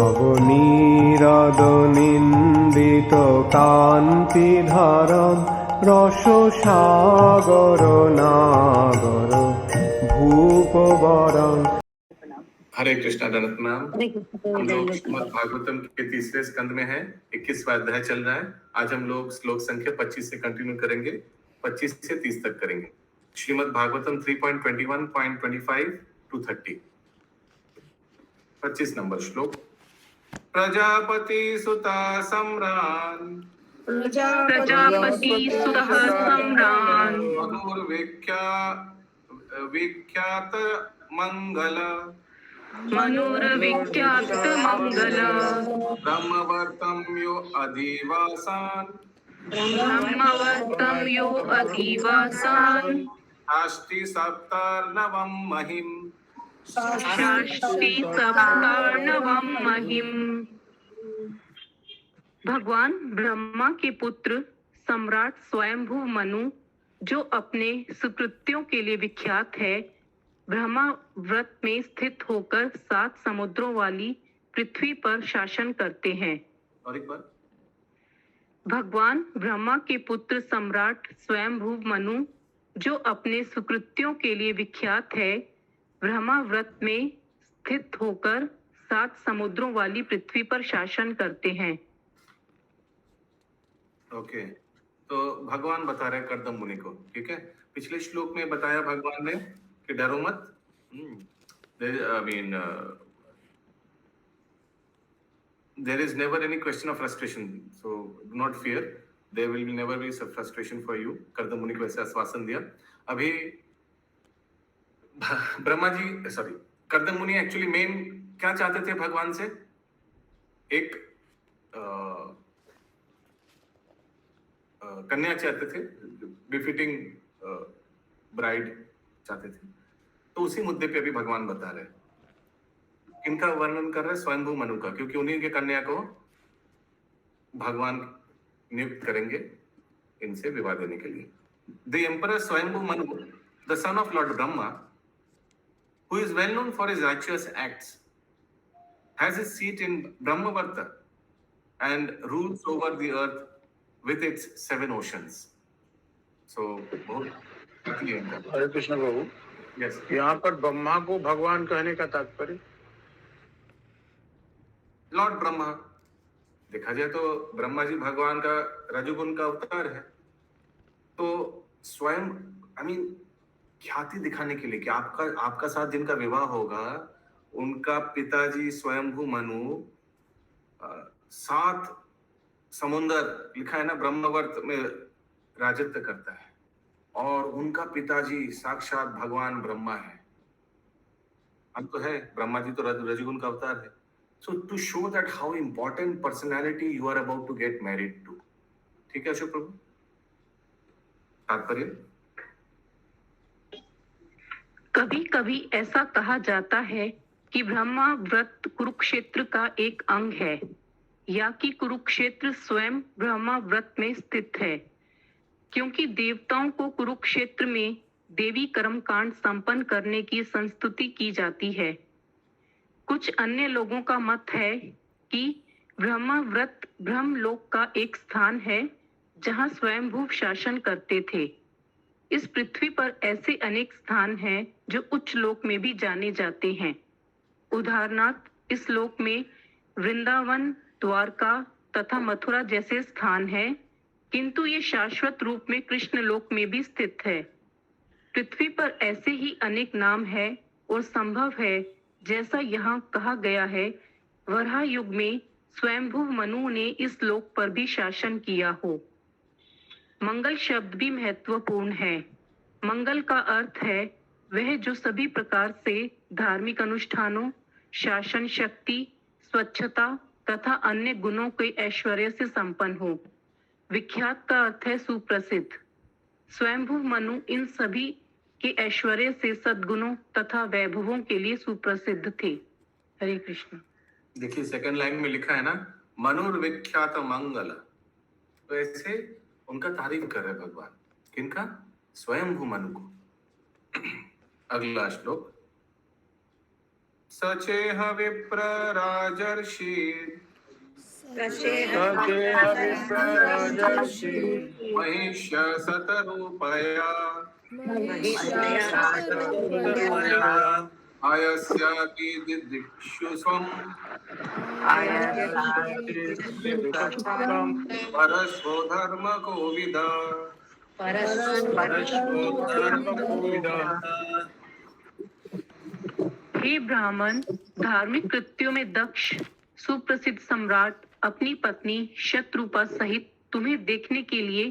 নবনীরদনিন্দিত কান্তিধারম রসসাগর নাগর भूपवरं। हरे कृष्णा दत्त नाम। हम लोग श्रीमद् भागवतम के तीसरे स्कंद में हैं। 21वां अध्याय चल रहा है। आज हम लोग श्लोक संख्या 25 से कंटिन्यू करेंगे, 25 से 30 तक करेंगे। श्रीमद् भागवतम 3.21.25 to 30। 25 नंबर श्लोक। प्रजापति सुता सम्रान् विख्यात मंगल ब्रह्मवर्तम यो अधिवासान् अष्टि सप्तार्णवं महिम्। भगवान ब्रह्मा के पुत्र सम्राट स्वयंभू मनु, जो अपने सुकृत्यों के लिए विख्यात है, ब्रह्मा व्रत में स्थित होकर 7 समुद्रों वाली पृथ्वी पर शासन करते हैं। और एक बार। भगवान ब्रह्मा के पुत्र सम्राट स्वयंभू मनु, जो अपने सुकृत्यों के लिए विख्यात है, ब्रह्मा व्रत में स्थित होकर 7 समुद्रों वाली पृथ्वी पर शासन करते हैं। ओके, तो भगवान बता रहे कर्दम मुनि को, ठीक है। पिछले श्लोक में बताया भगवान ने कि डरो मत। there is never any question of frustration, so do not fear, there will never be some frustration for you। Kardam मुनि को ऐसा आश्वासन दिया। अभी ब्रह्मा जी कर्दम मुनि एक्चुअली मेन क्या चाहते थे भगवान से? एक कन्या चाहते थे, बिफिटिंग ब्राइड चाहते थे। तो उसी मुद्दे पे अभी भगवान बता रहे हैं। इनका वर्णन कर रहे हैं स्वयंभू मनु का, क्योंकि उन्हीं के कन्या को भगवान नियुक्त करेंगे इनसे विवाह देने के लिए। द एम्परर स्वयंभू Manu, the son of Lord Brahma, who is well known for his righteous acts, has his seat in Brahmavarta and rules over the earth with its 7 oceans। So Hare Krishna Prabhu. yes, यहाँ पर ब्रह्मा को भगवान कहने का तात्पर्य? Lord Brahma, देखा जाए तो ब्रह्मा जी भगवान का रजोगुण का अवतार है। तो स्वयं ख्याति दिखाने के लिए कि आपका साथ जिनका विवाह होगा, उनका पिताजी स्वयंभू मनु 7 समुंदर, लिखा है ना, ब्रह्मवर्त में राजत्व करता है, और उनका पिताजी साक्षात भगवान ब्रह्मा है। हम तो है, ब्रह्मा जी तो रजोगुण का अवतार है। So to show that how important personality you are about to get married to, ठीक है अशोक प्रभु? तात्पर्य? कभी कभी ऐसा कहा जाता है कि ब्रह्मा व्रत कुरुक्षेत्र का एक अंग है, या कि कुरुक्षेत्र स्वयं ब्रह्मा व्रत में स्थित है, क्योंकि देवताओं को कुरुक्षेत्र में देवी कर्मकांड संपन्न करने की संस्तुति की जाती है। कुछ अन्य लोगों का मत है कि ब्रह्मा व्रत ब्रह्मलोक का एक स्थान है जहां स्वयंभू शासन करते थे। इस पृथ्वी पर ऐसे अनेक स्थान हैं जो उच्च लोक में भी जाने जाते हैं। उदाहरणार्थ, इस लोक में वृंदावन, द्वारका तथा मथुरा जैसे स्थान हैं, किंतु ये शाश्वत रूप में कृष्ण लोक में भी स्थित है। पृथ्वी पर ऐसे ही अनेक नाम है और संभव है, जैसा यहाँ कहा गया है, वराह युग में स्वयंभू मनु ने इस लोक पर भी शासन किया हो। मंगल शब्द भी महत्वपूर्ण है। मंगल का अर्थ है वह जो सभी प्रकार से धार्मिक अनुष्ठानों, शासन शक्ति, स्वच्छता तथा अन्य गुणों के ऐश्वर्य से संपन्न हो। विख्यात का अर्थ है सुप्रसिद्ध। स्वयंभू मनु इन सभी के ऐश्वर्य से, सद्गुणों तथा वैभवों के लिए सुप्रसिद्ध थे। हरे कृष्ण। देखिए सेकंड लाइन में लिखा है ना, मनुर विख्यात मंगल। तो ऐसे उनका तारीफ कर रहे भगवान। किनका? स्वयंभू मनु को। अगला श्लोक। सचेह विप्र राजर्षि महिष्य सतरूपया आयस्याति दिदिक्षुषं परश्वो धर्म कोविदा। हे ब्राह्मण, धार्मिक कृत्यों में दक्ष सुप्रसिद्ध सम्राट अपनी पत्नी शतरूपा सहित तुम्हें देखने के लिए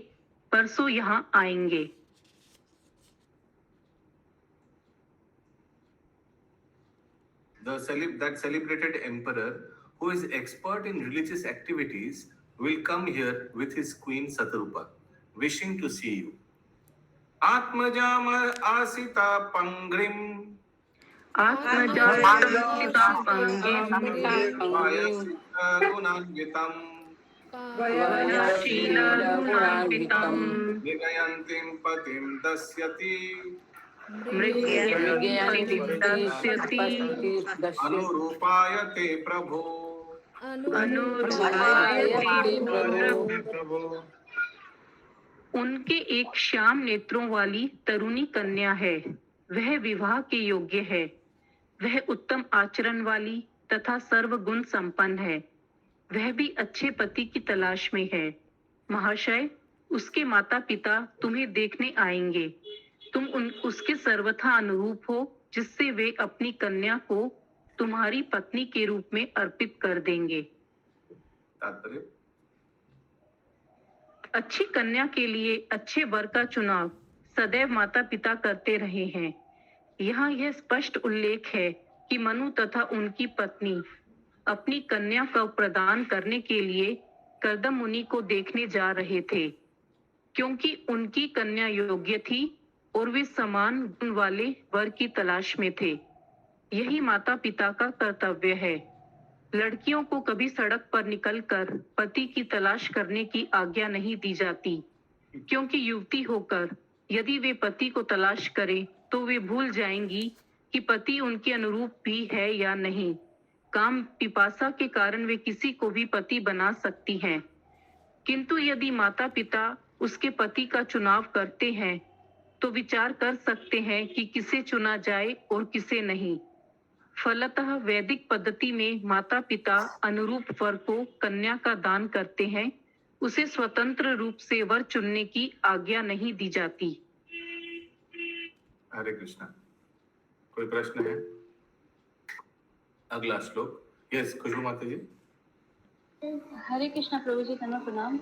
परसों यहाँ आएंगे। That celebrated emperor, who is expert in religious activities, will come here with his queen Satarupa, wishing to see you. Atmajama asita pangrim gunangitam nigayantim patim dasyati अनुरूपायते प्रभो। उनके एक श्याम नेत्रों वाली तरुणी कन्या है। वह विवाह के योग्य है। वह उत्तम आचरण वाली तथा सर्वगुण संपन्न है। वह भी अच्छे पति की तलाश में है। महाशय, उसके माता पिता तुम्हें देखने आएंगे। तुम उसके सर्वथा अनुरूप हो, जिससे वे अपनी कन्या को तुम्हारी पत्नी के रूप में अर्पित कर देंगे। तात्पर्य? अच्छी कन्या के लिए अच्छे वर का चुनाव सदैव माता पिता करते रहे हैं। यहाँ यह स्पष्ट उल्लेख है कि मनु तथा उनकी पत्नी अपनी कन्या को प्रदान करने के लिए कर्दम मुनि को देखने जा रहे थे, क्योंकि उनकी कन्या योग्य थी और वे समान गुण वाले वर की तलाश में थे। यही माता पिता का कर्तव्य है। लड़कियों को कभी सड़क पर निकलकर पति की तलाश करने की आज्ञा नहीं दी जाती, क्योंकि युवती होकर यदि वे पति को तलाश करें तो वे भूल जाएंगी कि पति उनके अनुरूप भी है या नहीं। काम पिपासा के कारण वे किसी को भी पति बना सकती हैं, किंतु यदि माता पिता उसके पति का चुनाव करते हैं तो विचार कर सकते हैं कि किसे चुना जाए और किसे नहीं। फलतः वैदिक पद्धति में माता पिता अनुरूप वर को कन्या का दान करते हैं। उसे स्वतंत्र रूप से वर चुनने की आज्ञा नहीं दी जाती। हरे कृष्णा। कोई प्रश्न है? अगला श्लोक। यस, खुशबू माता जी। हरे कृष्णा प्रभु जी, धन्यवाद, प्रणाम।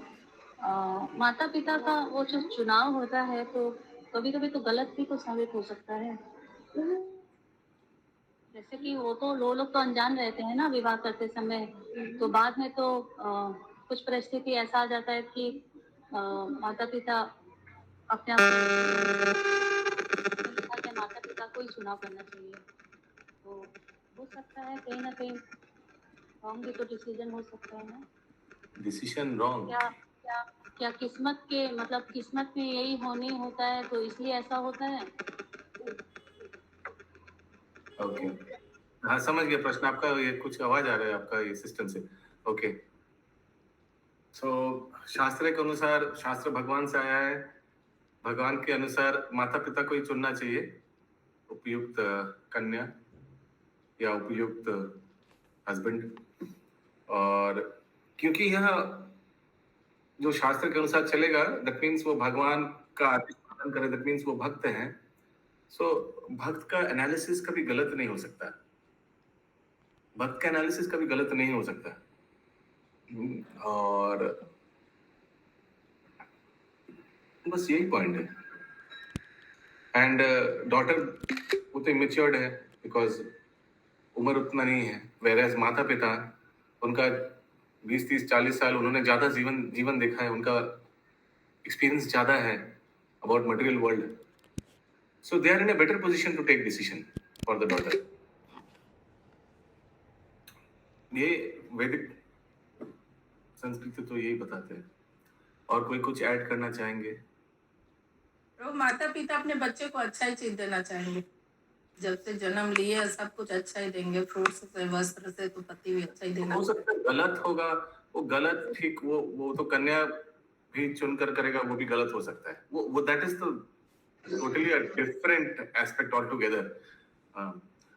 माता पिता का वो जो चुनाव होता है तो कभी कभी तो गलत भी तो साबित हो सकता है। जैसे कि वो तो लोग तो अनजान रहते हैं ना विवाह करते समय, तो बाद में तो कुछ परिस्थिति ऐसा आ जाता है कि माता पिता अपने माता पिता को ही चुनाव करना चाहिए। तो हो सकता है कहीं ना कहीं रॉन्ग भी तो डिसीजन हो सकता है ना। Decision wrong? क्या किस्मत के मतलब किस्मत में यही होने होता है तो इसलिए ऐसा होता है। ओके, हाँ समझ गया प्रश्न आपका। ये कुछ आवाज आ रहा है आपका ये सिस्टम से। ओके, सो शास्त्र के अनुसार, शास्त्र भगवान से आया है। भगवान के अनुसार माता पिता को ही चुनना चाहिए उपयुक्त कन्या या उपयुक्त हस्बैंड। और क्योंकि यह जो शास्त्र के अनुसार चलेगा, दैट मीन्स वो भगवान का आदेश पालन करे, दैट मीन्स वो भक्त हैं। सो भक्त का एनालिसिस कभी गलत नहीं हो सकता। भक्त का एनालिसिस कभी गलत नहीं हो सकता। और बस यही पॉइंट है। एंड डॉटर वो तो इमेच्योर्ड है बिकॉज उम्र उतना नहीं है, वेरएज माता पिता उनका 20-30-40 साल उन्होंने ज्यादा जीवन देखा है, उनका एक्सपीरियंस ज्यादा है about material world. So they are in a better position to take decision for the daughter. ये वैदिक संस्कृति तो यही बताते हैं। और कोई कुछ ऐड करना चाहेंगे? तो माता पिता अपने बच्चे को अच्छा ही चीज देना चाहेंगे। जब से जन्म लिए सब कुछ अच्छा ही देंगे, फ्रूट्स से वस्त्र से तो पति भी अच्छा ही देना। हो सकता है गलत होगा, वो गलत ठीक, वो तो कन्या भी चुनकर करेगा, वो भी गलत हो सकता है, वो that is the totally a different aspect all together.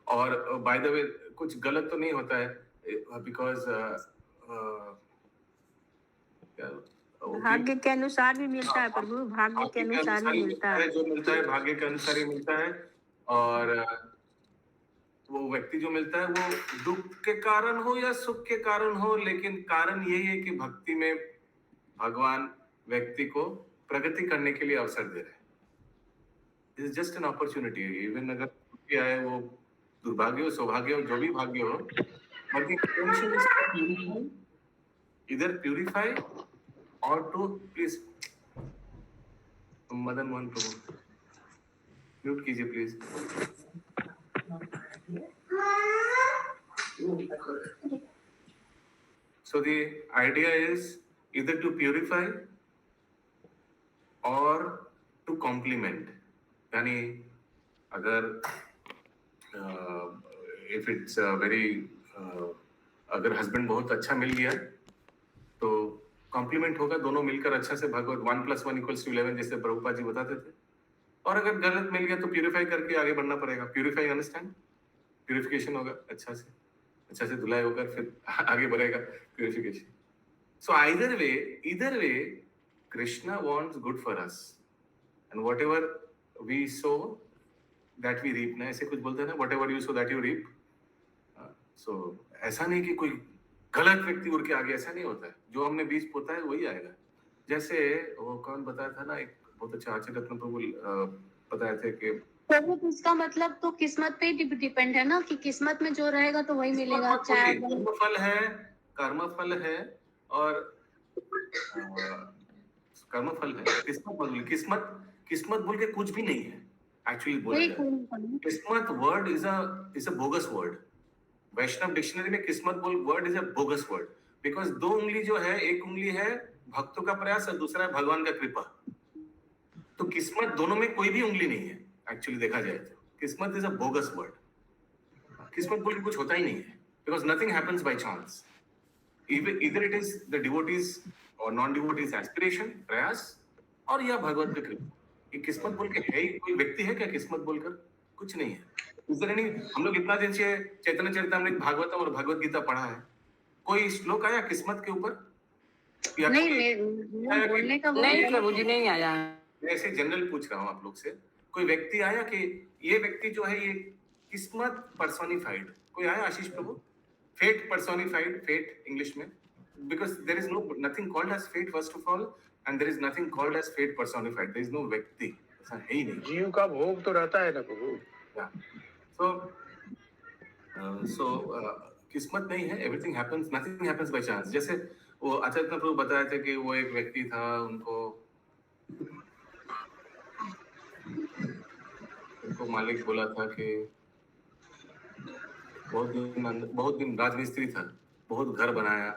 और बाय द वे कुछ गलत तो नहीं होता है बिकॉज भाग्य के अनुसार भी मिलता है प्रभु, भाग्य के अनुसार ही मिलता है। जो मिलता है भाग्य के अनुसार ही मिलता है। और वो व्यक्ति जो मिलता है वो दुख के कारण हो या सुख के कारण हो, लेकिन कारण यही है कि भक्ति में भगवान व्यक्ति को प्रगति करने के लिए अवसर दे रहे हैं। This is just an opportunity. Even अगर दुख आए, वो दुर्भाग्य हो, सौभाग्य हो, जो भी भाग्य हो, इधर प्यूरिफाई और टू प्लीज मदन मोहन प्रभु म्यूट कीजिए please. So the idea is either to purify or to complement. यानी अगर if it's very अगर हस्बैंड बहुत अच्छा मिल गया तो कॉम्प्लीमेंट होगा, दोनों मिलकर अच्छा से भगवत 1 + 1 = 11 जैसे प्रभुपाद जी बताते थे। और अगर गलत मिल गया तो प्यूरिफाई करके आगे बढ़ना पड़ेगा। Purify, understand? प्यूरिफिकेशन होगा, अच्छा से धुलाई होकर फिर आगे बढ़ेगा purification. So either way Krishna wants good for us and whatever we sow that we reap, ना ऐसे कुछ बोलते हैं ना, whatever you sow that you reap। सो ऐसा नहीं कि कोई गलत व्यक्ति उड़ के आगे, ऐसा नहीं होता है। जो हमने बीज पोता है वही आएगा। जैसे वो कौन बताया था ना, एक बहुत अच्छा आचार्य रत्न प्रभु बताए थे कि प्रभु इसका मतलब तो किस्मत पे ही डिपेंड है ना, कि किस्मत में जो रहेगा तो वही मिलेगा। चाहे कर्मफल है और कर्मफल है। किस्मत बोल के कुछ भी नहीं है एक्चुअली बोला जाए। किस्मत word is a bogus word. Vaishnava dictionary में किस्मत word is a bogus word, because 2 उंगली जो है, एक उंगली है भक्तों का प्रयास और दूसरा है भगवान का कृपा। तो किस्मत दोनों में कोई भी उंगली नहीं है एक्चुअली देखा जाए तो। किस्मत इज अ बोगस वर्ड। किस्मत बोल के कुछ होता ही नहीं है, because nothing happens by chance. either it is the devotees or non-devotees aspiration, प्रयास, और या भगवत की कृपा। ये किस्मत बोल के है ही, कोई व्यक्ति है क्या किस्मत बोलकर? कुछ नहीं है। हम लोग इतना दिन से चैतन्य चरितामृत, भागवतम और भगवत गीता पढ़ा है, कोई श्लोक आया किस्मत के ऊपर? नहीं, बोलने का नहीं प्रभु जी, नहीं आया। मैं ऐसे जनरल पूछ रहा हूँ आप लोग से, कोई व्यक्ति आया कि ये व्यक्ति जो है ये किस्मत पर्सोनिफाइड, कोई आया Ashish Prabhu? Fate personified, fate English में, because there is nothing called as fate first of all, and there is nothing called as fate personified. There is no व्यक्ति, ऐसा है ही नहीं। जीव का भोग तो रहता है ना प्रभु। सो किस्मत नहीं है, everything happens, nothing happens by chance. जैसे वो आचार्य प्रभु बताए थे कि वो एक व्यक्ति था, उनको मालिक बोला था कि बहुत दिन राजमिस्त्री था, बहुत घर बनाया।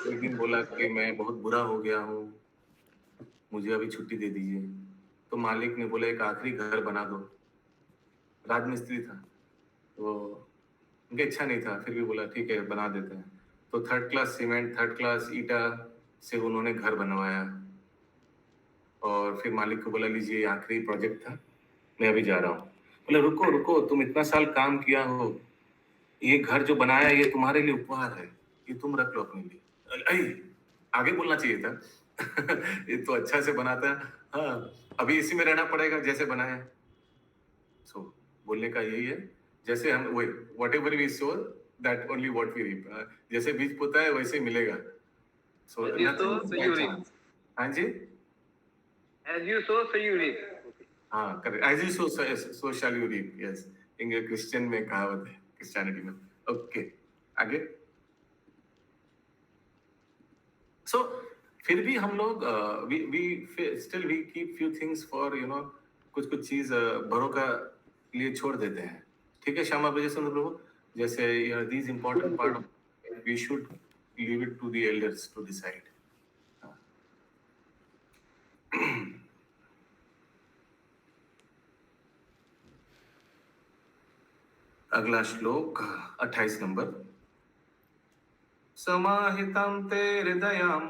एक दिन बोला कि मैं बहुत बुरा हो गया हूँ, मुझे अभी छुट्टी दे दीजिए। तो मालिक ने बोला एक आखिरी घर बना दो। राजमिस्त्री था तो उनकी इच्छा नहीं था, फिर भी बोला ठीक है बना देते हैं। तो 3rd class cement, 3rd class ईटा से उन्होंने घर बनवाया। और फिर मालिक को बोला लीजिए आखिरी प्रोजेक्ट था, मैं अभी जा रहा हूँ। बोले रुको, तुम इतना साल काम किया हो, ये घर जो बनाया ये तुम्हारे लिए उपहार है, ये तुम रख लो अपने लिए। आगे बोलना चाहिए था। ये तो अच्छा से बनाता है, हाँ अभी इसी में रहना पड़ेगा जैसे बनाया। सो बोलने का यही है, जैसे हम वही whatever we sow that only what we reap. जैसे बीज पोता है वैसे मिलेगा। सो हाँ जी, As you sow, so you reap. हाँ correct, as you sow shall you reap. Yes, English Christian में कहावत है, क्रिश्चियनिटी में। ओके आगे। सो फिर भी हम लोग we keep few things for कुछ चीज बड़ों का लिए छोड़ देते हैं। ठीक है श्यामा विजय सुंदर प्रभु, जैसे these important part we should leave it to the elders to decide. अगला श्लोक 28 नंबर। समाहितं ते हृदयं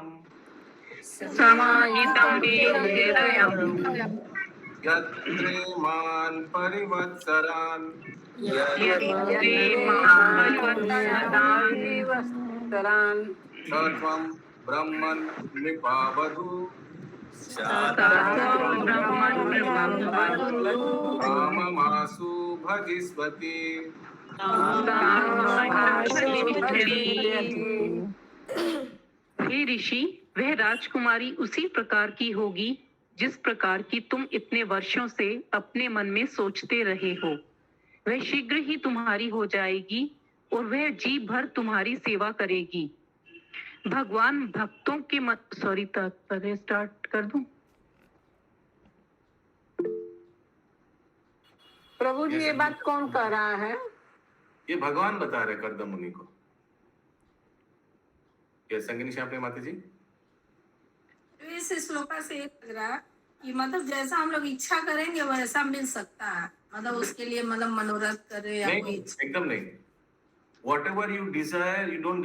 समाहितं ते हृदयम् यत्प्रेमान् परिवत्सरान् यत्ते मां परिवर्तनान् स त्वं ब्रह्मन् निपावधु सत्वं ब्रह्मन् काममासु भजिष्वति। हे ऋषि, वह राजकुमारी उसी प्रकार की होगी जिस प्रकार की तुम इतने वर्षों से अपने मन में सोचते रहे हो। वह शीघ्र ही तुम्हारी हो जाएगी और वह जी भर तुम्हारी सेवा करेगी। भगवान भक्तों के तात्पर्य स्टार्ट कर दूं? प्रभु जी ये बात कौन कह रहा है? ये भगवान बता रहे कर्दम मुनि को। ये संगिनी श्याम माता जी, इस श्लोका से लग रहा कि मतलब जैसा हम लोग इच्छा करेंगे वैसा मिल सकता है, मतलब उसके लिए मतलब मनोरथ करे या नहीं, कोई इच्छा। एकदम नहीं। Whatever you desire, you don't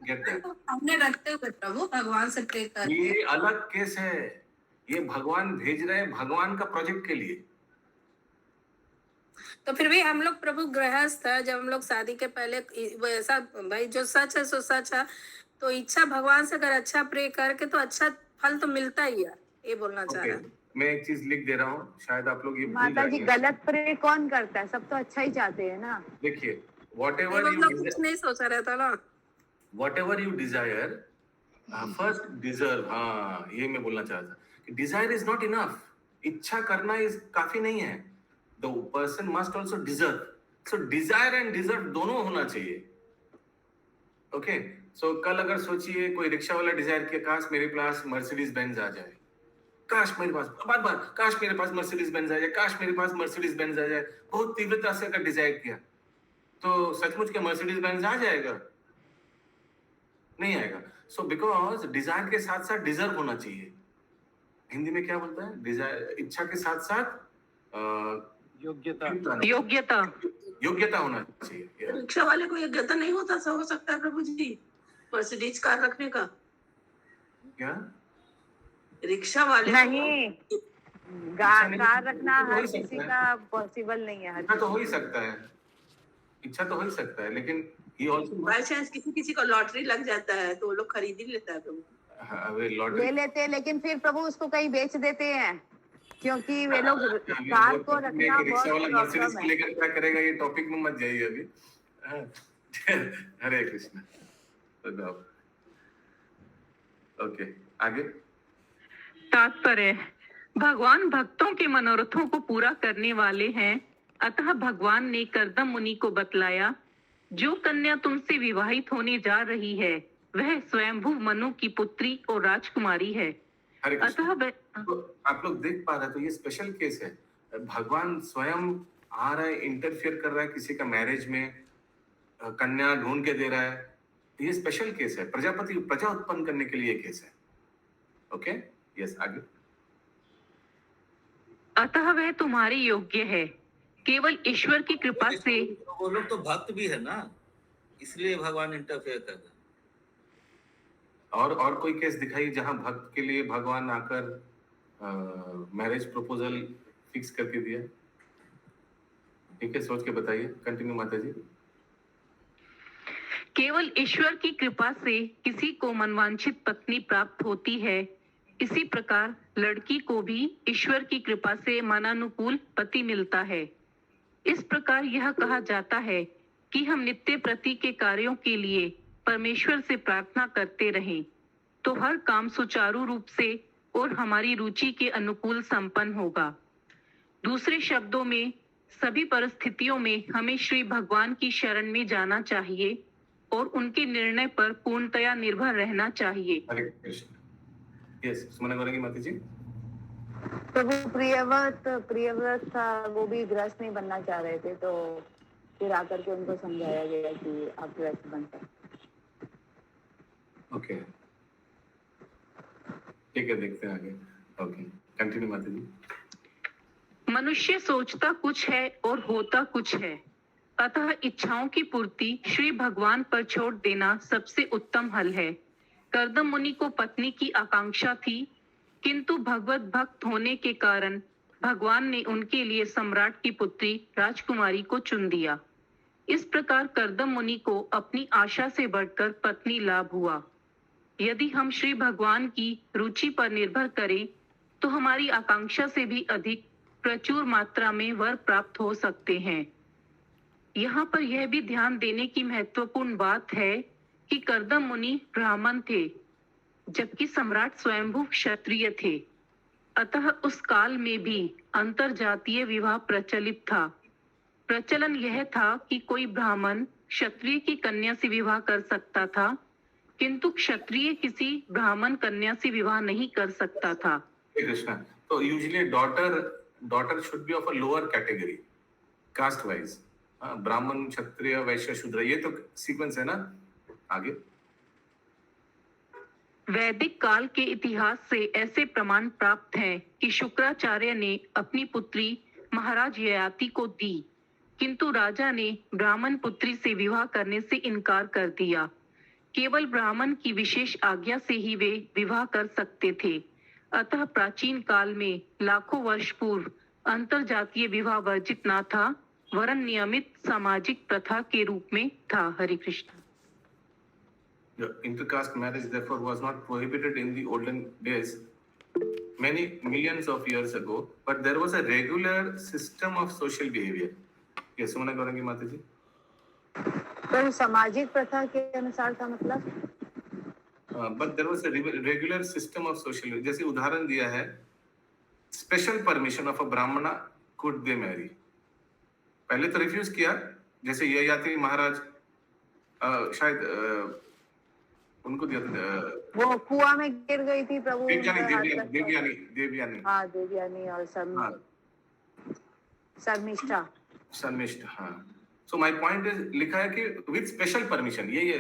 get that. तो हमने रखते हुए प्रभु भगवान से प्रे कर ये अलग केस है। ये भगवान भेज रहे हैं भगवान का प्रोजेक्ट के लिए। तो फिर भी हम लोग प्रभु गृहस्थ है, जब हम लोग शादी के पहले वैसा भाई जो सच है सो सच है, तो इच्छा भगवान से अगर अच्छा प्रे करके तो अच्छा फल तो मिलता ही है, ये बोलना चाह रहा है। मैं एक चीज लिख दे रहा हूँ, शायद आप लोग ये भूल माता जी जाएंगे। गलत प्रे कौन करता है? सब तो अच्छा ही चाहते हैं ना। देखिए, whatever ये you मतलब कुछ नहीं सोचा रहता ना। whatever you desire, first deserve। हाँ, ये मैं बोलना चाहता था। Desire is not enough। इच्छा करना इस काफी नहीं है। The person must also deserve। So desire and deserve दोनों होना चाहिए। ओके, सो कल अगर सोचिए कोई रिक्शा वाला डिजायर किया, काश मेरे पास मर्सिडीज बेंज आ जाए, काश मेरे पास बार बार काश मेरे पास मर्सिडीज बेंज आ जाए, काश मेरे पास मर्सिडीज बेंज आ जाए, बहुत तीव्रता से अगर डिजायर किया तो सचमुच के मर्सिडीज बेंज आ जाएगा? नहीं आएगा। सो बिकॉज डिजायर के साथ साथ डिजर्व होना चाहिए। हिंदी में क्या बोलता है? डिजायर, इच्छा के साथ साथ योग्यता योग्यता होना चाहिए। रिक्शा वाले को योग्यता नहीं होता हो सकता है प्रभु जी मर्सिडीज कार रखने का? क्या रिक्शा वाले नहीं, कार रखना हर किसी का पॉसिबल नहीं है। इच्छा तो हो ही सकता है, इच्छा तो हो ही सकता है, लेकिन ये ऑल्सो बाई चांस किसी को लॉटरी लग जाता है तो वो लोग खरीद ही लेता है प्रभु। लॉटरी ले लेते हैं, लेकिन फिर प्रभु उसको कहीं बेच देते हैं, क्योंकि वे लोग कार को रखना रिक्शा वाला बहुत मर्सिडीज प्रॉब्लम को है। लेकर क्या करेगा, ये टॉपिक में मत जाइए अभी। हरे कृष्ण। ओके, आगे। तात्पर्य, भगवान भक्तों के मनोरथों को पूरा करने वाले हैं। अतः भगवान ने कर्दम मुनि को बतलाया, जो कन्या तुमसे विवाहित होने जा रही है वह स्वयंभू मनु की पुत्री और राजकुमारी है। हरे कृष्ण। अतः तो आप लोग देख पा रहे, तो ये स्पेशल केस है। भगवान स्वयं आ रहा है, इंटरफियर कर रहा है किसी का मैरिज में, कन्या ढूंढ के दे रहा है। ये स्पेशल केस है, प्रजा उत्पन्न करने के लिए केस है। ओके, यस, आगे। अतः वह तुम्हारे योग्य है। केवल ईश्वर की कृपा से। वो लोग तो भक्त भी है ना, इसलिए भगवान इंटरफेयर कर रहे हैं। और कोई केस दिखाइए जहां भक्त के लिए भगवान आकर मैरिज प्रपोजल फिक्स करके दिया। ठीक है, सोच के बताइए। कंटिन्यू माता जी। केवल ईश्वर की कृपा से किसी को मनवांछित पत्नी प्राप्त होती है। इसी प्रकार लड़की को भी ईश्वर की कृपा से मनानुकूल पति मिलता है। इस प्रकार यह कहा जाता है कि हम नित्य प्रति के कार्यों के लिए परमेश्वर से प्रार्थना करते रहें, तो हर काम सुचारू रूप से और हमारी रुचि के अनुकूल संपन्न होगा। दूसरे शब्दों में, सभी परिस्थितियों में हमें श्री भगवान की शरण में जाना चाहिए और उनके निर्णय पर पूर्णतया निर्भर रहना चाहिए। हरे कृष्ण। यस, सुमना गौरंगी माता जी। प्रभु प्रियव्रत था, वो भी गृहस्थ नहीं बनना चाह रहे थे, तो फिर आकर के उनको समझाया गया कि आप गृहस्थ बन सकते। ओके, ठीक है, देखते हैं आगे। ओके, कंटिन्यू माता जी। मनुष्य सोचता कुछ है और होता कुछ है। अतः इच्छाओं की पूर्ति श्री भगवान पर छोड़ देना सबसे उत्तम हल है। कर्दम मुनि को पत्नी की आकांक्षा थी, किंतु भगवत भक्त होने के कारण भगवान ने उनके लिए सम्राट की पुत्री राजकुमारी को चुन दिया। इस प्रकार कर्दम मुनि को अपनी आशा से बढ़कर पत्नी लाभ हुआ। यदि हम श्री भगवान की रुचि पर निर्भर करें तो हमारी आकांक्षा से भी अधिक प्रचुर मात्रा में वर प्राप्त हो सकते हैं। यहाँ पर यह भी ध्यान देने की महत्वपूर्ण बात है कि कर्दम मुनि ब्राह्मण थे, जबकि सम्राट स्वयंभू क्षत्रिय थे। अतः उस काल में भी अंतरजातीय विवाह प्रचलित था। प्रचलन यह था कि कोई ब्राह्मण क्षत्रिय की कन्या से विवाह कर सकता था, किंतु क्षत्रिय किसी ब्राह्मण कन्या से विवाह नहीं कर सकता था। कृष्णा, तो usually daughter should be of a lower category caste wise. ब्राह्मण, क्षत्रिय, वैश्य, शूद्र, ये तो सीक्वेंस है ना। आगे वैदिक काल के इतिहास से ऐसे प्रमाण प्राप्त हैं कि शुक्राचार्य ने अपनी पुत्री महाराज ययाति को दी, किंतु राजा ने ब्राह्मण पुत्री से विवाह करने से इनकार कर दिया। केवल ब्राह्मण की विशेष आज्ञा से ही वे विवाह कर सकते थे। अतः प्राचीन काल में लाखों वर्ष पूर्व अंतरजातीय विवाह वर्जित न था, वरन नियमित सामाजिक प्रथा के रूप में था। हरे Krishna. The intercaste marriage therefore was not prohibited in the olden days, many millions of years ago, but there was a regular system of social behavior. Yes, Sumana करेंगी माता जी। तो सामाजिक प्रथा के अनुसार था मतलब? But there was a regular system of social behavior. जैसे उदाहरण दिया है, special permission of a brahmana could they marry. पहले तो रिफ्यूज किया, जैसे ययाति महाराज शायद उनको दिया था। वो कुआं में गिर गई थी प्रभु। देवयानी हाँ, देवयानी और शर्मिष्ठा। हाँ। So my point is, लिखा है कि with special permission, ये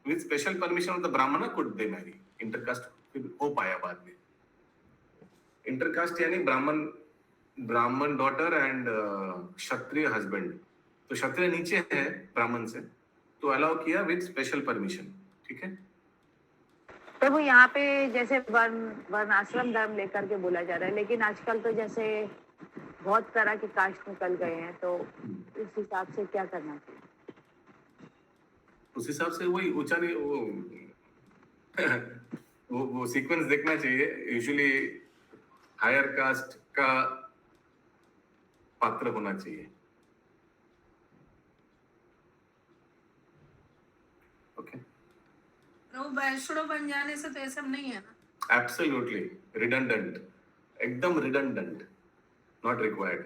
with special permission of the brahmana could they marry. Intercaste फिर हो पाया बाद में। Intercaste यानी ब्राह्मण डॉटर एंड क्षत्रिय हस्बैंड। तो क्षत्रिय नीचे है ब्राह्मण से, तो अलाउ किया विद स्पेशल परमिशन। ठीक है प्रभु, यहाँ पे जैसे वर्ण आश्रम धर्म लेकर के बोला जा रहा है, लेकिन आजकल तो जैसे बहुत तरह के कास्ट निकल गए हैं, तो उस हिसाब से क्या करना चाहिए? उस हिसाब से वही ऊंचा नहीं वो सीक्वेंस देखना चाहिए। यूजुअली हायर कास्ट का पात्र होना चाहिए। ओके, वैष्णव बन जाने से तो ये सब नहीं है ना। एब्सोल्युटली रिडंडेंट, एकदम रिडंडेंट, नॉट रिक्वायर्ड।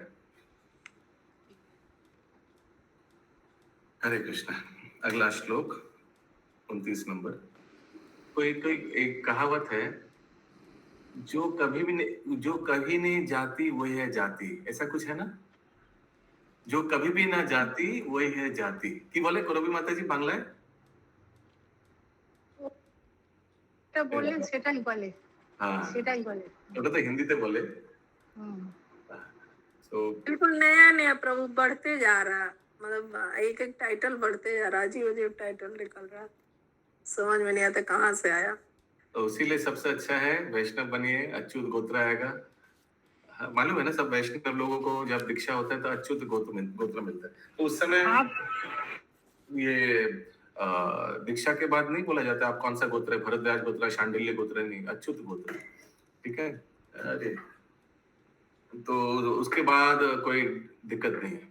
हरे कृष्णा। अगला श्लोक 29 नंबर। कोई एक कहावत है, जो कभी नहीं जाती वही है जाति, ऐसा कुछ है ना। जो कभी भी ना जाती वही है जाति। কি বলে করবি মাতা জি বাংলায়? এটা বললেন সেটাই বলে। हाँ, সেটাই বলে। ওটা তো হিন্দিতে বলে। तो बिल्कुल नया नया प्रभु बढ़ते जा रहा, मतलब एक एक टाइटल बढ़ते जा रहा, अजीब अजीब टाइटल निकल रहा, समझ में नहीं आता कहाँ से आया। तो इसीलिए सबसे अच्छा है वैष्णव बनिए, अच्युत गोत्र आएगा। मालूम है ना, सब वैष्णव लोगों को जब दीक्षा होता है तो अच्युत गोत्र मिलता है। तो उस समय ये दीक्षा के बाद नहीं बोला जाता आप कौन सा गोत्र है, भरद्वाज गोत्र है, शांडिल्य गोत्र है, नहीं, अच्युत गोत्र। ठीक है। अरे तो उसके बाद कोई दिक्कत नहीं है।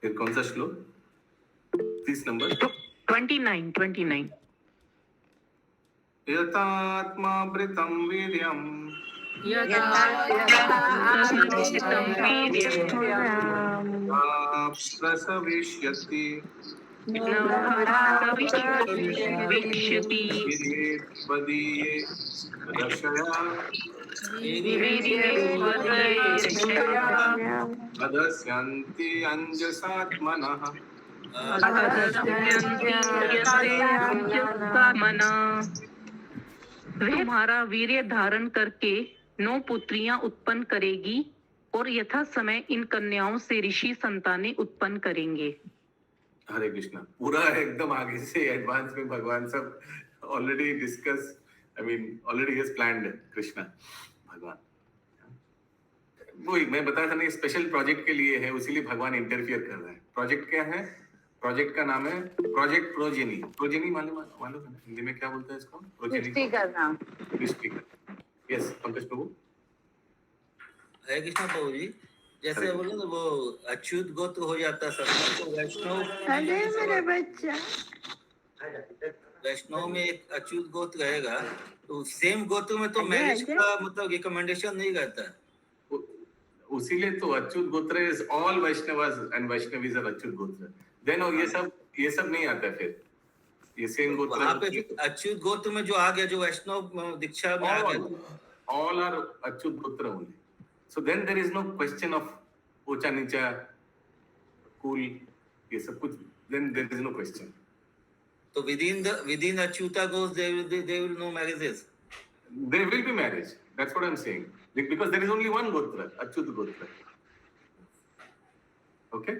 फिर कौन सा श्लोक? 30 नंबर 29। यतात्मावृतं वीर्यं प्रसविष्यति वीर्येत्वदीये रशया अदस्यन्ति अंजसात्मनः। वह तुम्हारा वीर्य धारण करके 9 पुत्रियां उत्पन्न करेगी और यथा समय इन कन्याओं से ऋषि संतानें उत्पन्न करेंगे। हरे कृष्णा। पूरा एकदम आगे से एडवांस में भगवान सब already discuss, I mean already has planned Krishna भगवान। वही मैं बता था ना, स्पेशल प्रोजेक्ट के लिए है, उसीलिए भगवान इंटरफियर कर रहा है। प्रोजेक्ट क्या है? प्रोजेक्ट का नाम है प्रोजेक्ट प्रोजेनी। प्रोजेनी मालूम है ना? हिंदी में क्या बोलते हैं इसको? सृष्टि करना। सृष्टि करना। यस पंकज प्रभु। हरे कृष्णा प्रभु जी, जैसे बोले ना वो अच्युत गोत्र हो जाता सब, तो वैष्णव में एक अच्युत गोत्र रहेगा, तो सेम गोत्र में तो मैरिज का मतलब रिकमेंडेशन नहीं रहता है। उसीलिए तो Achyut gotra is all Vaishnavas and Vaishnavis are Achyut gotra. Then ये सब नहीं आता फिर, ये सेम गोत्र वहाँ पे अच्युत गोत्र में जो आ गया, जो वैष्णव दीक्षा में आ गया, all are अच्युत गोत्र only. So then there is no question of ऊंचा नीचा कुल, ये सब कुछ, then there is no question. तो within Achyuta goes there will no marriages. There will be marriage. That's what I'm saying. Because there is only one gotra, Achyut gotra. Okay?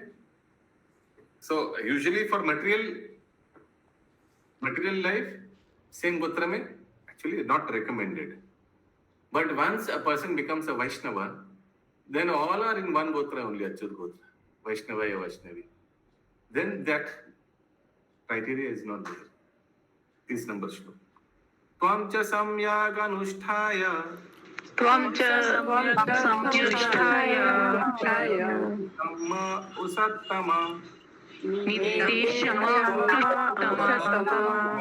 So usually for material life, same gotra mein actually not recommended. But once a person becomes a Vaishnava, then all are in one gotra only, Achyut gotra, Vaishnava ya Vaishnavi. Then that criteria is not there. 30 number shloka. त्वं च सम्यग् अनुष्ठाय धम्म उसत्तम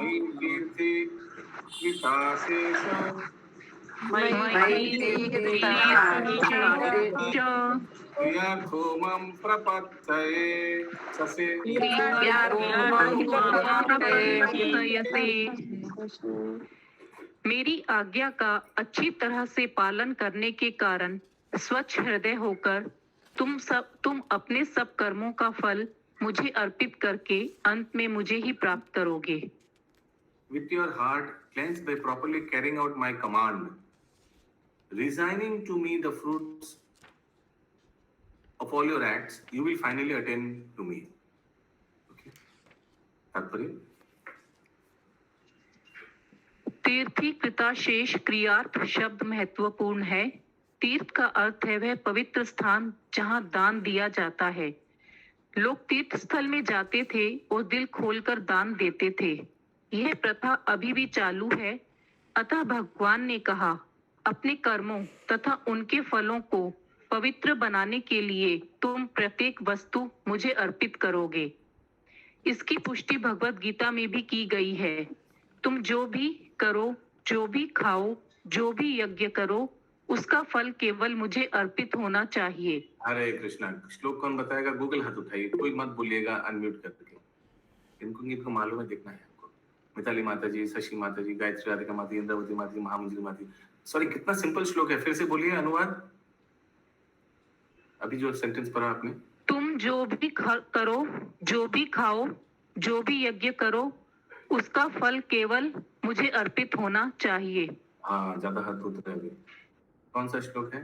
नैर्तीर्थि विताशेष क्रियार्थो मम प्रपत्तये ससे। मेरी आज्ञा का अच्छी तरह से पालन करने के कारण स्वच्छ हृदय होकर तुम अपने सब कर्मों का फल मुझे अर्पित करके अंत में मुझे ही प्राप्त करोगे। With your heart cleansed by properly carrying out my command, resigning to me the fruits of all your acts, you will finally attain to me. Okay? तात्पर्य? तीर्थी कृताशेष क्रियार्थ शब्द महत्वपूर्ण है। तीर्थ का अर्थ है वह पवित्र स्थान जहां दान दिया जाता है। लोग तीर्थ स्थल में जाते थे और दिल खोलकर दान देते थे। यह प्रथा अभी भी चालू है। अतः भगवान ने कहा, अपने कर्मों तथा उनके फलों को पवित्र बनाने के लिए तुम प्रत्येक वस्तु मुझे अर्पित करोगे। इसकी पुष्टि भगवत गीता में भी की गई है। तुम जो भी करो, जो भी खाओ, जो भी यज्ञ करो, उसका फल केवल मुझे अर्पित होना चाहिए। हरे कृष्णा। श्लोक कौन बताएगा? गूगल हाथ उठाइए, कोई मत बोलिएगा अनम्यूट करके। इनको मालूम है, देखना है हमको। मिताली माता जी, शशि माता जी, गायत्री राधिका माता जी, इंद्रावती माता जी, महामंजरी माता जी। सॉरी, कितना सिंपल श्लोक है, फिर से बोलिए अनुवाद। अभी जो सेंटेंस पढ़ा आपने, तुम जो भी करो, जो भी खाओ, जो भी यज्ञ करो, उसका फल केवल मुझे अर्पित होना चाहिए। हाँ, ज्यादा हाथ उठ रहे। कौन सा श्लोक है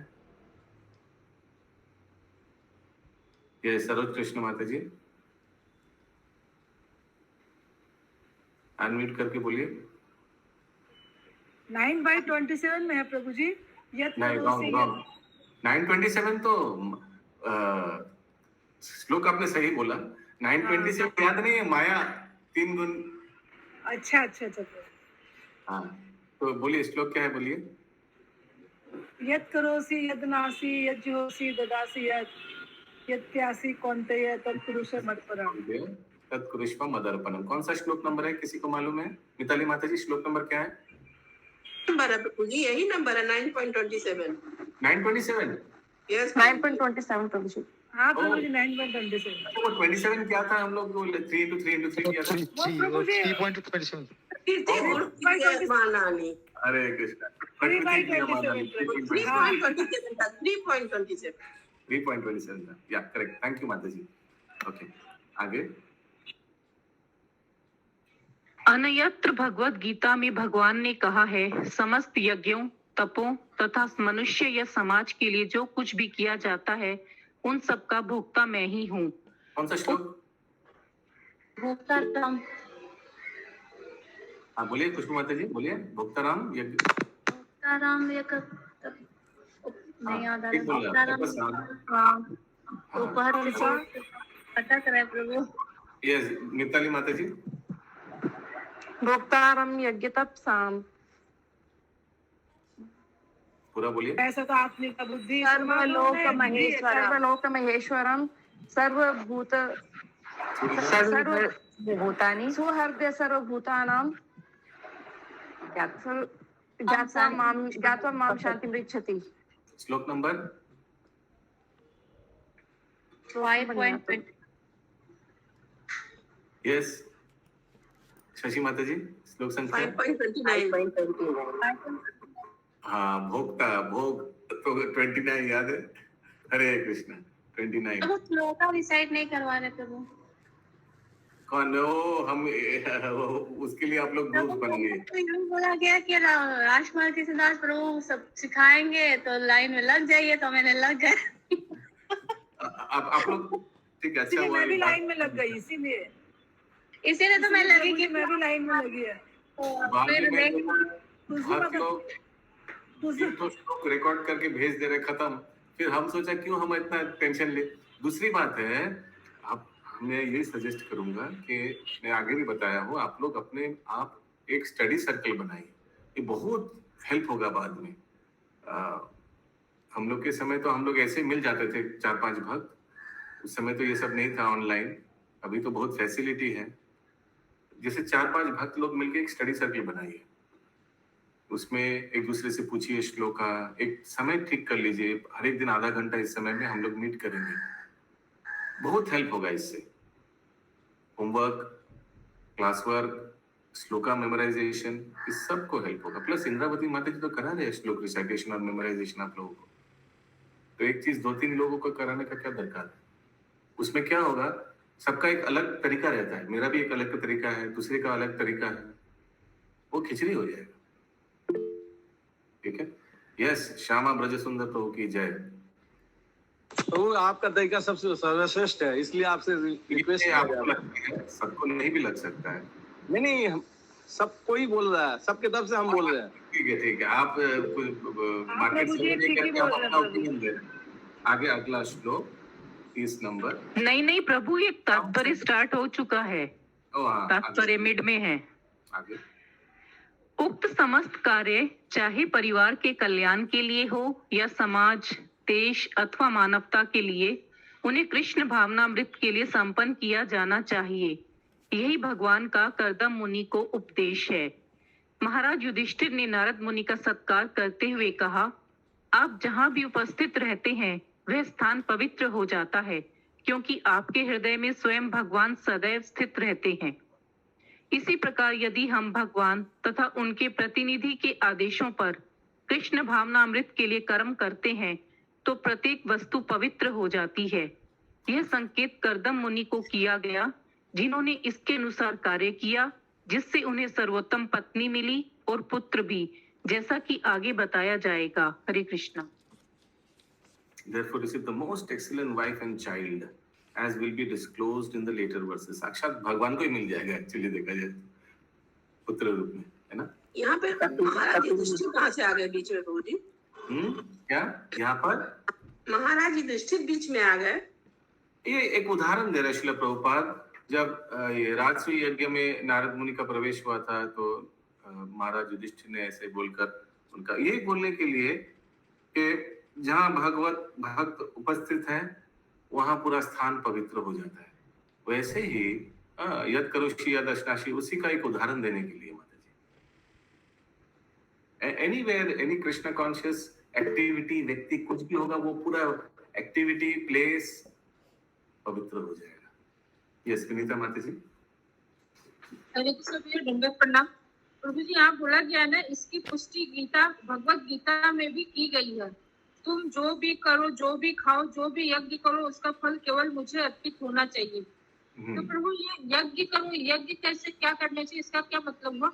ये? सरोज कृष्ण माता जी, अनम्यूट करके बोलिए। 9/27 में है प्रभु जी। नहीं, रॉन्ग। 9:27 तो श्लोक आपने सही बोला। 9:27 याद नहीं है? माया 3 गुण। अच्छा। हाँ, तो बोलिए श्लोक क्या है, बोलिए। यत् करोसि यद् नासि यत् जुहोसि ददासि यत् त्यासि कौन्तेय तत्कुरुष्व मदर्पणम्। तत्कुरुष्व मदर्पणम्। कौन सा श्लोक नंबर है, किसी को मालूम है? मिताली माता जी, श्लोक नंबर क्या है? नंबर है प्रभु जी, यही नंबर है 9.27। 9:27? यस 9.27 प्रभु जी। हाँ प्रभु जी 9.27। वो 27 क्या था? हम लोग 3 into 3 into 3 किया था। 3.27। हरे कृष्णा। 3.27 था। या करेक्ट, थैंक यू माता जी। ओके, आगे। अन्यत्र भगवत गीता में भगवान ने कहा है, समस्त यज्ञों तपों तथा मनुष्य या समाज के लिए जो कुछ भी किया जाता है उन सब का भोक्ता मैं ही हूँ। कौन सा श्लोक? भोक्ताराम हाँ बोलिए खुशबू माता जी, बोलिए। भोक्ताराम यज्ञ, भोक्ताराम ये नहीं याद आ ठीक बोल रहे हैं, रहा। हाँ। उपहर से अटक रहा है प्रभु। यस, मिताली माता जी। भोक्तारम यज्ञ तपसाम। पूरा बोलिए। ऐसा तो आपने का बुद्धि सर्वलोक महेश्वरम सर्वलोक महेश्वरम सर्वभूत सर्वभूतानि सुहृदय सर्वभूतानां ज्ञात्वा मां शांतिं पृच्छति। श्लोक नंबर 5.20 यस, शशि माता जी श्लोक संख्या 5.29 हाँ, भोक्ता भोग तो 29 याद है। हरे कृष्ण 29। प्रभु श्लोका रिसाइट नहीं करवा रहे प्रभु। कौन हो? हम उसके लिए आप लोग ग्रुप बनेंगे। तो यूं बोला गया कि राजकुमार कृष्णदास प्रभु सब सिखाएंगे तो लाइन में लग जाइए, तो मैंने लग गए। आप लोग ठीक है, अच्छा इसीलिए हुआ मैं भी ये लाइन में लग गई, इसीलिए तो मैं लगी कि मैं भी लाइन में लगी है। बात फिर ये है कि तुलसी बहुत माता लोग एक तो श्लोक रिकॉर्ड करके भेज दे रहे, खत्म। फिर हम सोचा क्यों हम इतना टेंशन ले। दूसरी बात है, मैं यही सजेस्ट करूंगा कि मैं आगे भी बताया हूँ, आप लोग अपने आप एक स्टडी सर्कल बनाइए, ये बहुत हेल्प होगा बाद में। हम लोग के समय तो हम लोग ऐसे मिल जाते थे 4-5 भक्त, उस समय तो ये सब नहीं था ऑनलाइन। अभी तो बहुत फैसिलिटी है। जैसे 4-5 भक्त लोग मिलकर एक स्टडी सर्कल बनाइए, उसमें एक दूसरे से पूछिए श्लोका, एक समय ठीक कर लीजिए, हर एक दिन आधा घंटा इस समय में हम लोग मीट करेंगे, बहुत हेल्प होगा इससे। Homework, class work, shloka memorisation, इस सब को हेल्प होगा। प्लस इंद्रावती माता जी तो करा रहे हैं श्लोक रिसाइटेशन और मेमोराइजेशन आप लोगों को, तो एक चीज 2-3 लोगों को कराने का क्या दरकार है। उसमें क्या होगा, सबका एक अलग तरीका रहता है, मेरा भी एक अलग तरीका है, दूसरे का अलग तरीका है, वो खिचड़ी हो जाएगा। ठीक है। यस, श्यामा ब्रज सुंदर प्रभु की जय। तो आपका तरीका सबसे सर्वश्रेष्ठ है, इसलिए आपसे रिक्वेस्ट आपको लगता है, सबको नहीं भी लग सकता है। नहीं, सब कोई बोल रहा है, सबके तरफ से हम बोल रहे हैं। ठीक है, आप मार्केट से नहीं करके आप अपना ओपिनियन दे रहे हैं। आगे अगला श्लोक 30 नंबर। नहीं प्रभु, ये तात्पर्य स्टार्ट हो चुका है, तात्पर्य मिड में है। आगे उक्त समस्त कार्य चाहे परिवार के कल्याण के लिए हो या समाज, देश अथवा मानवता के लिए, उन्हें कृष्ण भावनामृत के लिए संपन्न किया जाना चाहिए। यही भगवान का कर्दम मुनि को उपदेश है। महाराज युधिष्ठिर ने नारद मुनि का सत्कार करते हुए कहा, आप जहाँ भी उपस्थित रहते हैं वह स्थान पवित्र हो जाता है, क्योंकि आपके हृदय में स्वयं भगवान सदैव स्थित रहते हैं। इसी प्रकार यदि हम भगवान तथा उनके प्रतिनिधि के आदेशों पर कृष्ण भावनामृत के लिए कर्म करते हैं तो प्रत्येक वस्तु पवित्र हो जाती है। यह संकेत कर्दम मुनि को किया गया, जिन्होंने इसके अनुसार कार्य किया, जिससे उन्हें सर्वोत्तम पत्नी मिली और पुत्र भी, जैसा कि आगे बताया जाएगा। हरे Krishna. Therefore receive the most excellent wife and child, as will be disclosed in the later verses. साक्षात भगवान को ही मिल जाएगा एक्चुअली देखा जाए पुत्र रूप में, है ना। यहाँ पे महाराज युधिष्ठिर कहाँ से आ गए बीच में प्रभु जी? क्या यहाँ पर महाराज युधिष्ठिर बीच में आ गए? ये एक उदाहरण दे रहे श्रील प्रभुपाद। जब ये राजसूय यज्ञ में नारद मुनि का प्रवेश हुआ था, तो महाराज युधिष्ठिर ने ऐसे बोलकर उनका ये बोलने के लिए कि जहाँ भगवत भक्त उपस्थित है वहां पूरा स्थान पवित्र हो जाता है। वैसे ही यद करोषि यद अश्नाशी, उसी का एक उदाहरण देने के लिए माता जी, anywhere any Krishna conscious activity, व्यक्ति कुछ भी होगा वो पूरा एक्टिविटी प्लेस पवित्र हो जाएगा। यस विनीता माता जी। हरे कृष्ण दंडवत प्रणाम प्रभु जी। आप बोला गया है ना, इसकी पुष्टि गीता भगवत गीता में भी की गई है। तुम जो भी करो, जो भी खाओ, जो भी यज्ञ करो, उसका फल केवल मुझे अर्पित होना चाहिए। तो प्रभु ये यज्ञ करो, यज्ञ कैसे, क्या करना चाहिए, इसका क्या मतलब हुआ?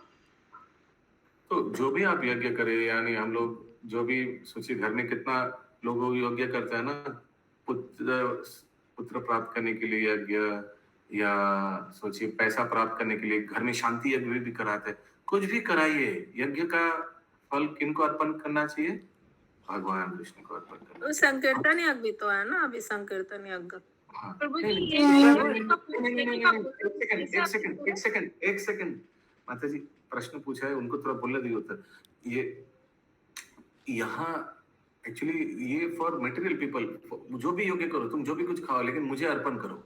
तो जो भी आप यज्ञ करें, यानी हम लोग जो भी सोचिए घर में कितना लोग यज्ञ करता है ना, पुत्र प्राप्त करने के लिए यज्ञ, या सोचिए पैसा प्राप्त करने के लिए घर में शांति यज्ञ भी कराते हैं। कुछ भी कराइए, यज्ञ का फल किनको अर्पण करना चाहिए? भगवान कृष्ण को अर्पण करना वो संकीर्तन यज्ञ भी तो है ना, अभी संकीर्तन यज्ञ। हाँ। प्रभु नहीं, जी, एक सेकंड माता जी, प्रश्न पूछा है, उनको थोड़ा बोलने दिए उत्तर। ये यहाँ एक्चुअली ये फॉर मटेरियल पीपल, जो भी योग्य करो, तुम जो भी कुछ खाओ, लेकिन मुझे अर्पण करो।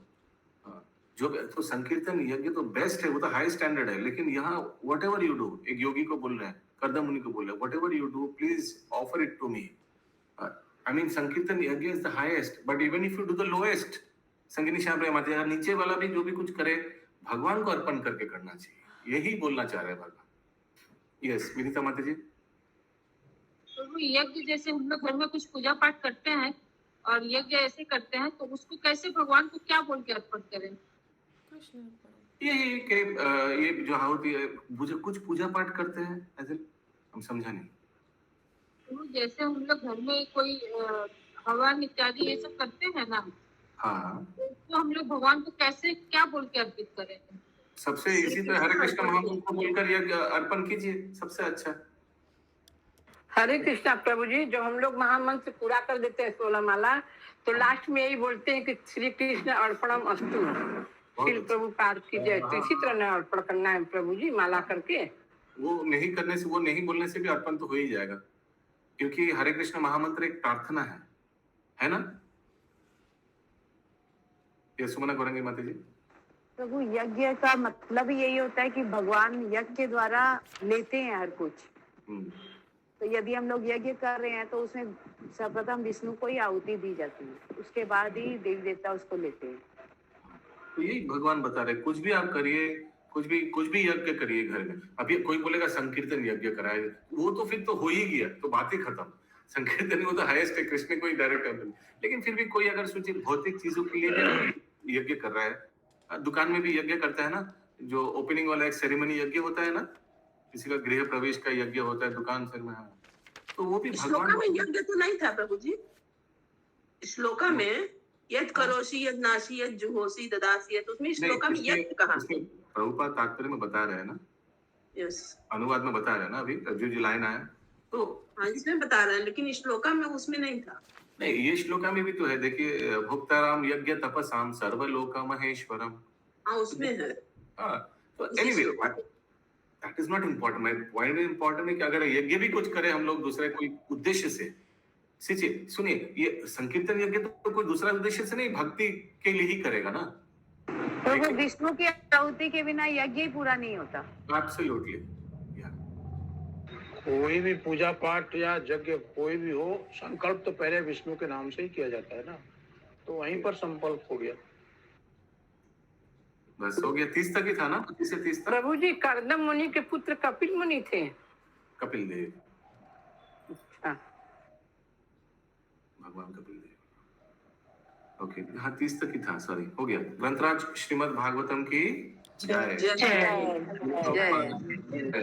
हाँ, जो तो संकीर्तन यज्ञ तो बेस्ट है, वो तो हाई स्टैंडर्ड है, लेकिन यहाँ वट एवर यू डू, एक योगी को बोल रहे हैं, कर्दम मुनि को बोल रहे हैं, whatever you do please offer it to me. I mean sankirtan yajna is the highest, but even if you do the lowest, Sangini Shyam प्रिया माता, नीचे वाला भी जो भी कुछ करे भगवान को अर्पण करके करना चाहिए, यही बोलना चाह रहे हैं भगवान। यस विनीता माता जी। प्रभु यज्ञ जैसे हम लोग घर में कुछ पूजा पाठ करते हैं और यज्ञ ऐसे करते हैं, तो उसको कैसे भगवान को क्या बोल के अर्पण करें? ये जो आहुति है, कुछ पूजा पाठ करते हैं ऐसे, हम समझा नहीं। प्रभु जैसे हम लोग घर में कोई हवन इत्यादि ये सब करते हैं ना, हाँ, तो हम लोग भगवान को कैसे क्या बोल के अर्पित करें? सबसे इसी तरह हरे कृष्ण महामंत्र को बोलकर यज्ञ अर्पण कीजिए, सबसे अच्छा। हरे कृष्णा प्रभु जी, जो हम लोग महामंत्र पूरा कर देते हैं 16 माला, तो लास्ट में यही बोलते हैं कि श्री कृष्ण अर्पणम अस्तु, श्री प्रभु पाद की जय। तो इसी तरह न अर्पण करना है प्रभु जी, माला करके। वो नहीं करने से, वो नहीं बोलने से भी अर्पण तो हो ही जाएगा, क्योंकि हरे कृष्ण महामंत्र एक प्रार्थना है ना? ये सुमना करेंगे माता जी। प्रभु यज्ञ का मतलब यही होता है कि भगवान यज्ञ के द्वारा लेते हैं हर कुछ। तो यदि हम लोग यज्ञ कर रहे हैं तो उसमें सर्वप्रथम विष्णु को ही आहुति दी जाती है, उसके बाद ही देवी देवता उसको लेते हैं। तो यही भगवान बता रहे, कुछ भी आप करिए, कुछ भी यज्ञ करिए घर में। अभी कोई बोलेगा संकीर्तन यज्ञ कराए, वो तो फिर तो हो ही गया, तो बात ही खत्म। संकीर्तन वो तो हाईएस्ट है, कृष्ण को ही डायरेक्ट कर। लेकिन फिर भी कोई अगर सोचिए भौतिक चीजों के लिए भी यज्ञ कर रहा है, दुकान में भी यज्ञ करता है ना, जो ओपनिंग वाला एक सेरेमनी यज्ञ होता है ना, किसी का गृह प्रवेश का यज्ञ होता है दुकान से में, तो वो भी श्लोका में यज्ञ तो नहीं था प्रभु जी। श्लोका में यद करोषि यद नाशी यद जुहोषि ददासी है, तो उसमें श्लोका में यज्ञ कहाँ? प्रभुपाद तात्पर्य में बता रहे हैं ना, यस, अनुवाद में बता रहे हैं ना, अभी जो लाइन आया तो हाँ इसमें बता रहे हैं, लेकिन श्लोका में उसमें नहीं था। नहीं, ये श्लोका में भी तो है, देखिए भुक्ताराम यज्ञ तपसाम सर्वलोक महेश्वरम, हाँ उसमें है। हाँ, तो anyway that is not important. My point important है कि अगर यज्ञ भी कुछ करे हम लोग दूसरे कोई उद्देश्य से, सुनिए, ये संकीर्तन यज्ञ तो कोई दूसरा उद्देश्य से नहीं, भक्ति के लिए ही करेगा ना। तो वो विष्णु की आहुति के बिना यज्ञ ही पूरा नहीं होता। एब्सोल्युटली। कोई भी पूजा पाठ या यज्ञ कोई भी हो, संकल्प तो पहले विष्णु के नाम से ही किया जाता है ना, तो वहीं पर संकल्प हो गया। बस हो गया, 30 तक ही था ना, 25 से 30 तक। प्रभु जी कर्दम मुनि के पुत्र कपिल मुनि थे। कपिल देव, अच्छा, भगवान कपिल देव। ओके, हाँ 30 तक ही था, सॉरी, हो गया। ग्रंथराज श्रीमद् भागवतम की जय। जय।